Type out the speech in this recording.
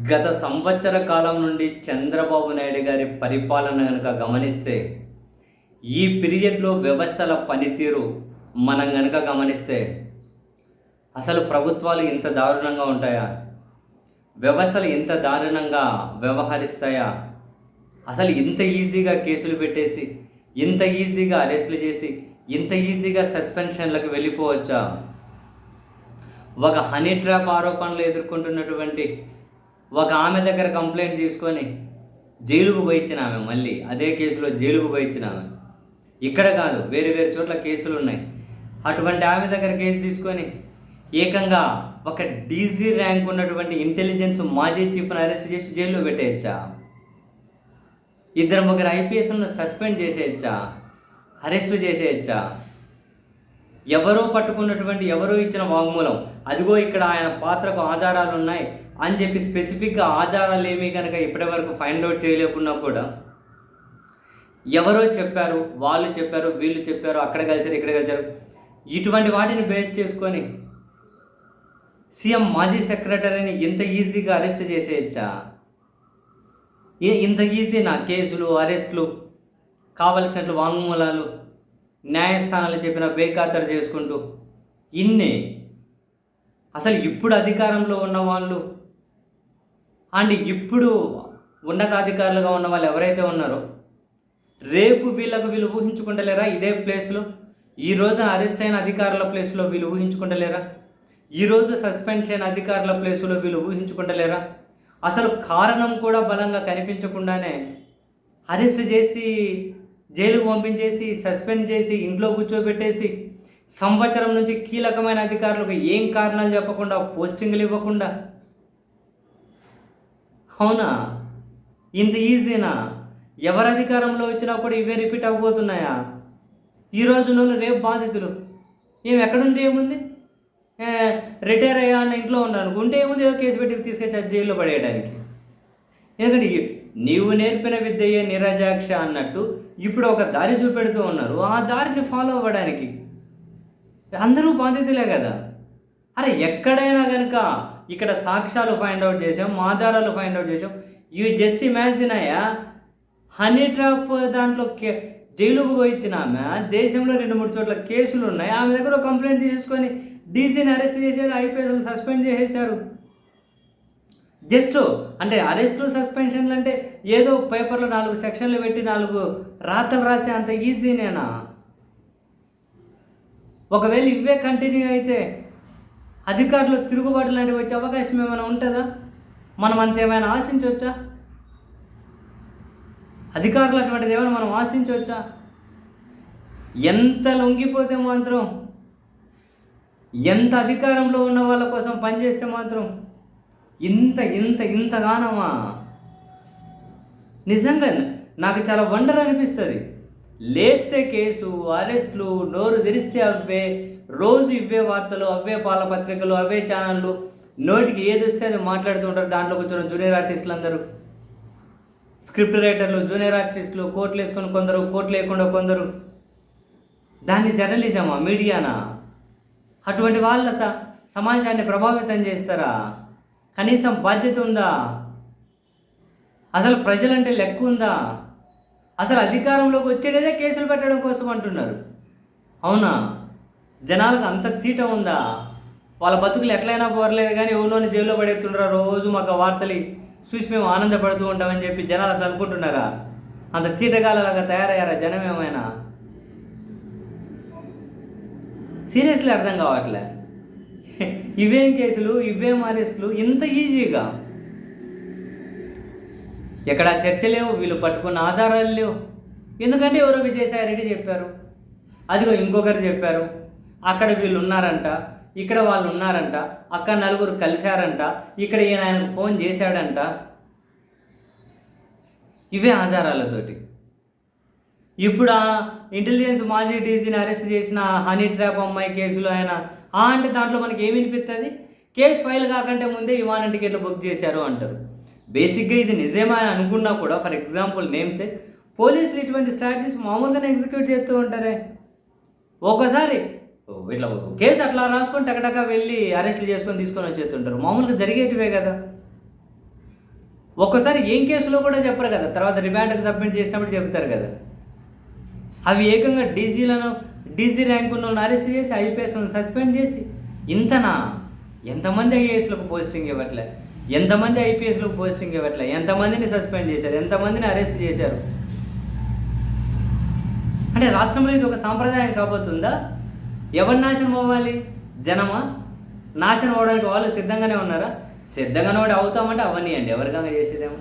గత సంవత్సర కాలం నుండి చంద్రబాబు నాయుడు గారి పరిపాలన కనుక గమనిస్తే, ఈ పీరియడ్‌లో వ్యవస్థల పనితీరు మనం గనక గమనిస్తే, అసలు ప్రభుత్వాలు ఇంత దారుణంగా ఉంటాయా? వ్యవస్థలు ఇంత దారుణంగా వ్యవహరిస్తాయా? అసలు ఇంత ఈజీగా కేసులు పెట్టేసి, ఇంత ఈజీగా అరెస్టులు చేసి, ఇంత ఈజీగా సస్పెన్షన్‌లకు వెళ్ళిపోవచ్చా? ఒక హనీ ట్రాప్ ఆరోపణలు ఎదుర్కొంటున్నటువంటి ఒక ఆమె దగ్గర కంప్లైంట్ తీసుకొని జైలుకు పోయించిన ఆమె, మళ్ళీ అదే కేసులో జైలుకు పోయించిన ఆమె. ఇక్కడ కాదు, వేరే వేరే చోట్ల కేసులు ఉన్నాయి. అటువంటి ఆమె దగ్గర కేసు తీసుకొని ఏకంగా ఒక డీజీ ర్యాంక్ ఉన్నటువంటి ఇంటెలిజెన్స్ మాజీ చీఫ్ని అరెస్ట్ చేసి జైల్లో పెట్టేయచ్చా? ఇద్దరు ముగ్గురు ఐపీఎస్లను సస్పెండ్ చేసేయచ్చా? అరెస్టులు చేసేయచ్చా? ఎవరో పట్టుకున్నటువంటి ఎవరో ఇచ్చిన వాంగ్మూలం, అదిగో ఇక్కడ ఆయన పాత్రకు ఆధారాలు ఉన్నాయి అని చెప్పి స్పెసిఫిక్గా ఆధారాలు ఏమీ కనుక ఇప్పటి వరకు ఫైండ్ అవుట్ చేయలేకున్నా కూడా, ఎవరో చెప్పారు, వాళ్ళు చెప్పారు, వీళ్ళు చెప్పారు, అక్కడ కలిసారు, ఇక్కడ కలిసారు, ఇటువంటి వాటిని బేస్ చేసుకొని సీఎం మాజీ సెక్రటరీని ఇంత ఈజీగా అరెస్ట్ చేసేయచ్చా? ఇంత ఈజీనా కేసులు, అరెస్టులు, కావలసినట్లు వాంగ్మూలాలు, న్యాయస్థానాలు చెప్పిన బేఖాతరు చేసుకుంటూ ఇన్ని? అసలు ఇప్పుడు అధికారంలో ఉన్న వాళ్ళు అండ్ ఇప్పుడు ఉన్నతాధికారులుగా ఉన్న వాళ్ళు ఎవరైతే ఉన్నారో, రేపు వీళ్ళు ఊహించుకుంటలేరా? ఇదే ప్లేస్లో ఈ రోజున అరెస్ట్ అయిన అధికారుల ప్లేస్లో వీళ్ళు ఊహించుకుంటలేరా? ఈరోజు సస్పెండ్ అయిన అధికారుల ప్లేస్లో వీళ్ళు ఊహించుకుంటలేరా? అసలు కారణం కూడా బలంగా కనిపించకుండానే అరెస్ట్ చేసి జైలుకు పంపించేసి, సస్పెండ్ చేసి, ఇంట్లో కూర్చోబెట్టేసి, సంవత్సరం నుంచి కీలకమైన అధికారులకు ఏం కారణాలు చెప్పకుండా, పోస్టింగ్లు ఇవ్వకుండా, అవునా? ఇంత ఈజీనా? ఎవరు అధికారంలో వచ్చినా కూడా ఇవే రిపీట్ అవ్వబోతున్నాయా? ఈరోజు నన్ను రేపు బాధితులు ఎక్కడుంటే ఏముంది? రిటైర్ అయ్యా అన్న ఇంట్లో ఉన్నాను, ఉంటే ఏముంది, ఏదో కేసు పెట్టి తీసుకొచ్చి జైల్లో పడేయడానికి. ఎందుకంటే నీవు నేర్పిన విద్యయే నిరజాక్ష అన్నట్టు ఇప్పుడు ఒక దారి చూపెడుతూ ఉన్నారు. ఆ దారిని ఫాలో అవ్వడానికి అందరూ బాధితులే కదా. అరే ఎక్కడైనా కనుక ఇక్కడ సాక్ష్యాలు ఫైండ్ అవుట్ చేసాం, ఆధారాలు ఫైండ్ అవుట్ చేసాం. యూ జస్ట్ ఇమాజిన్ అయ్యా, హనీ ట్రాప్ దాంట్లో జైలుకు పోయించిన ఆమె, దేశంలో 2-3 చోట్ల కేసులు ఉన్నాయి, ఆమె దగ్గర కంప్లైంట్ తీసుకొని డీసీని అరెస్ట్ చేశారు, ఐపీఎస్లు సస్పెండ్ చేసేశారు. జస్ట్ అంటే అరెస్టు, సస్పెన్షన్లు అంటే ఏదో పేపర్లో 4 సెక్షన్లు పెట్టి 4 రాతలు రాసే అంత ఈజీనేనా? ఒకవేళ ఇవే కంటిన్యూ అయితే అధికారులు తిరుగుబాటు లాంటివి వచ్చే అవకాశం ఏమైనా ఉంటుందా? మనం అంతేమైనా ఆశించవచ్చా? అధికారులు అటువంటిది ఏమైనా మనం ఆశించవచ్చా? ఎంత లొంగిపోతే మాత్రం, ఎంత అధికారంలో ఉన్న వాళ్ళ కోసం పనిచేస్తే మాత్రం ఇంత ఇంత ఇంతగానమా? నిజంగా నాకు చాలా వండర్ అనిపిస్తుంది. లేస్తే కేసు, అరెస్టులు, నోరు తెరిస్తే అవే, రోజు ఇవే వార్తలు, అవే పాలపత్రికలు, అవే ఛానళ్ళు, నోటికి ఏది వస్తే అది మాట్లాడుతూ ఉంటారు. దాంట్లో కూర్చొని జూనియర్ ఆర్టిస్టులు అందరూ, స్క్రిప్ట్ రైటర్లు, జూనియర్ ఆర్టిస్టులు, కోట్లు వేసుకొని కొందరు, కోట్లు లేకుండా కొందరు. దాన్ని జర్నలిజమా, మీడియానా? అటువంటి వాళ్ళ సమాజాన్ని ప్రభావితం చేస్తారా? కనీసం బాధ్యత ఉందా? అసలు ప్రజలంటే లెక్క ఉందా? అసలు అధికారంలోకి వచ్చేదే కేసులు పెట్టడం కోసం అంటున్నారు. అవునా? జనాలకు అంత తీట ఉందా? వాళ్ళ బతుకులు ఎట్లయినా పోరలేదు కానీ ఎవరిలోని జైల్లో పడేస్తుంటారు. రోజు మాకు వార్తలు చూసి మేము ఆనందపడుతూ ఉంటామని చెప్పి జనాలు అట్లా అనుకుంటున్నారా? అంత తీటగాలలాగా తయారయ్యారా జనం ఏమైనా? సీరియస్లీ అర్థం కావట్లే. ఇవేం కేసులు, ఇవేం అరెస్టులు ఇంత ఈజీగా? ఎక్కడ చర్చ లేవు, వీళ్ళు పట్టుకున్న ఆధారాలు లేవు. ఎందుకంటే ఎవరో విజయసాయిరెడ్డి చెప్పారు, అదిగో ఇంకొకరు చెప్పారు, అక్కడ వీళ్ళు ఉన్నారంట, ఇక్కడ వాళ్ళు ఉన్నారంట, అక్కడ 4 కలిశారంట, ఇక్కడ ఈయన ఆయనకు ఫోన్ చేశాడంట. ఇవే ఆధారాలతోటి ఇప్పుడు ఆ ఇంటెలిజెన్స్ మాజీ డీజీని అరెస్ట్ చేసిన హనీ ట్రాప్ అమ్మాయి కేసులో ఆయన అంటే దాంట్లో మనకి ఏమి వినిపిస్తుంది? కేసు ఫైల్ కాకంటే ముందే విమానం టికెట్లు బుక్ చేశారు అంటారు. బేసిక్గా ఇది నిజమే అని అనుకున్నా కూడా, ఫర్ ఎగ్జాంపుల్ నేమ్సే, పోలీసులు ఇటువంటి స్ట్రాటజీస్ మామూలుగానే ఎగ్జిక్యూట్ చేస్తూ ఉంటారే. ఒకసారి ఇట్లా కేసు అట్లా రాసుకొని టకటకా వెళ్ళి అరెస్టులు చేసుకొని తీసుకొని వచ్చేస్తుంటారు. మామూలుగా జరిగేటివే కదా. ఒక్కోసారి ఏం కేసులో కూడా చెప్పరు కదా, తర్వాత రిమాండ్కి సబ్మిట్ చేసినప్పుడు చెప్తారు కదా. అవి ఏకంగా డీజీ ర్యాంక్ ఉన్న వాళ్ళని అరెస్ట్ చేసి ఐపీఎస్లను సస్పెండ్ చేసి ఇంతనా? ఎంతమంది ఐఏఎస్లకు పోస్టింగ్ ఇవ్వట్లే, ఎంతమంది ఐపీఎస్లకు పోస్టింగ్ ఇవ్వట్లే, ఎంతమందిని సస్పెండ్ చేశారు, ఎంతమందిని అరెస్ట్ చేశారు. అంటే రాష్ట్రంలో ఇది ఒక సాంప్రదాయం కాబోతుందా? ఎవరు నాశనం అవ్వాలి? జనమా? నాశనం అవ్వడానికి వాళ్ళు సిద్ధంగానే ఉన్నారా? సిద్ధంగానే అవుతామంటే అవన్నీ అండి, ఎవరికైనా చేసేదేమో.